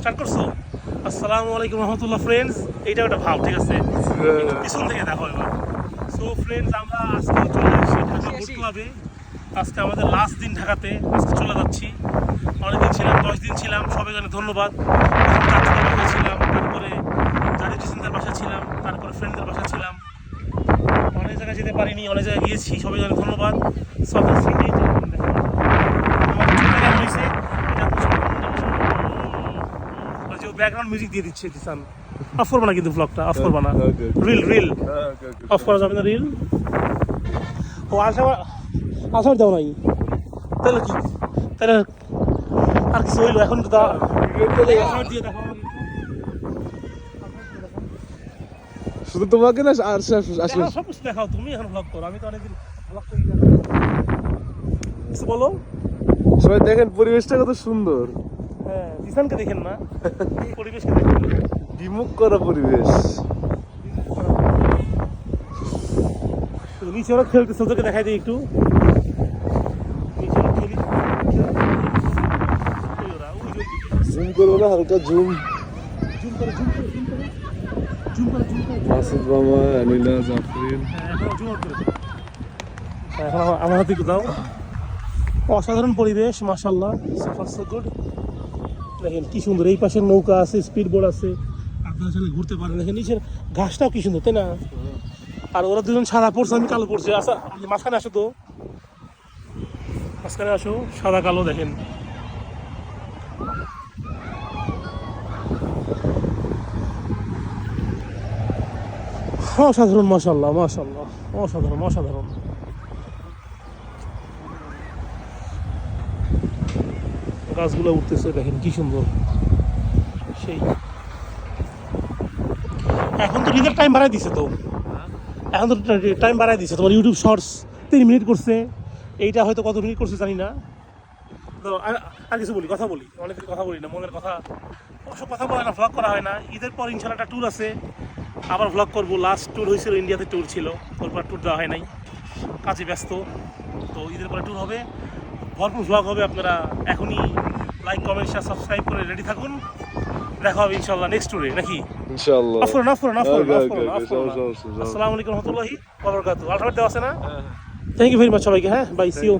Start করছো? আসসালামু আলাইকুম রহমতুল্লাহ ফ্রেন্ডস। এইটা একটা ভাব, ঠিক আছে? পিছন থেকে দেখো এবার। সো ফ্রেন্ডস, আমরা আজকে চলে যাচ্ছি ঢাকা বোট ক্লাবে। আজকে আমাদের লাস্ট দিন ঢাকাতে, আজকে চলে যাচ্ছি। অনেকদিন ছিলাম, 10 দিন ছিলাম, সবাই জানে ধন্যবাদ। চাচাদের বাসা ছিলাম, তারপরে জারি জিসিনদের বাসা ছিলাম, তারপরে ফ্রেন্ডদের বাসা ছিলাম। অনেক জায়গায় যেতে পারিনি, অনেক জায়গায় গিয়েছি, সবাই জানে ধন্যবাদ। সবাই সিটি ব্যাকগ্রাউন্ড মিউজিক দিয়ে দিচ্ছে দিসান। অফ করবো না কিন্তু ব্লগটা, অফ করবো না। রিল অফ করা যাবে না, রিল। ও আসার দাও নাই তাহলে কি, তাহলে আর কিছু হইলো এখন তো দিয়ে দেখো। শুধু তোমাকে না আর আসলে সব কিছু দেখাও, তুমি এখন ব্লগ করো, আমি তো অনেকদিন ব্লগ করি না। কিছু বলো। সবাই দেখেন পরিবেশটা কত সুন্দর। হ্যাঁ, দিসানকে দেখেন না, পরিবেশকে দেখেন। বিমুখ করা পরিবেশ। নিচে ওরা খেলতেছে, ওদেরকে দেখাই দিই একটু। নিচে ওরা খেলি, জুম করবো না, হালকা জুম। জুম করে জুম করে জুম করে জুম করে জুম করে। মাসুদ মামা, আনিলা, জাফরিন। এখন জুম করে। এখন আমার হাতে একটু দাও। অসাধারণ পরিবেশ, মাশাআল্লাহ, সো ফার সো গুড। দেখেন কি সুন্দর, এই পাশে নৌকা আছে, স্পিড বোট আছে, আপনারা চাইলে ঘুরতে পারেন। দেখেন নিচের ঘাসটাও কি সুন্দর, তাই না? আর ওরা দুজন সাদা পড়ছে, আমি কালো পড়ছে। আচ্ছা, মাঝখানে আসো তো, মাঝখানে আসো, সাদা কালো দেখেন। অসাধারণ, মাশাআল্লাহ মাশাআল্লাহ, অসাধারণ অসাধারণ। গাছগুলো উঠতেছে, দেখেন কি সুন্দর। সেই এখন তো নিজের টাইম বাড়াই দিছে তো, এখন তো টাইম বাড়াই দিছে। তোমার ইউটিউব শর্টস 3 মিনিট করছে, এইটা হয়তো কত মিনিট করছে জানি না। তো আর কিছু বলি, কথা বলি, অনেকদিন কথা বলি না, মনের কথা। অবশ্য কথা বলে না, ভ্লগ করা হয় না। ঈদের পর ইনশাল্লাহ একটা ট্যুর আছে, আবার ভ্লগ করবো। লাস্ট ট্যুর হয়েছিল, ইন্ডিয়াতে ট্যুর ছিল, তারপর ট্যুর দেওয়া হয় নাই, কাজে ব্যস্ত। তো ঈদের পরে ট্যুর হবে, ভরপুর ভ্লগ হবে। আপনারা এখনই লাইক, কমেন্ট, শেয়ার, সাবস্ক্রাইব করে রেডি থাকুন। দেখা হবে ইনশাল্লাহ নেক্সট ট্যুরে, নাকি? ইনশাআল্লাহ। আসসালামু আলাইকুম রহমতুল্লাহি ওয়া বারাকাতুহু। আলফাবেট দেওয়া আছে না? থ্যাংক ইউ ভেরি মাচ সবাইকে। হ্যাঁ, বাই, সি ইউ।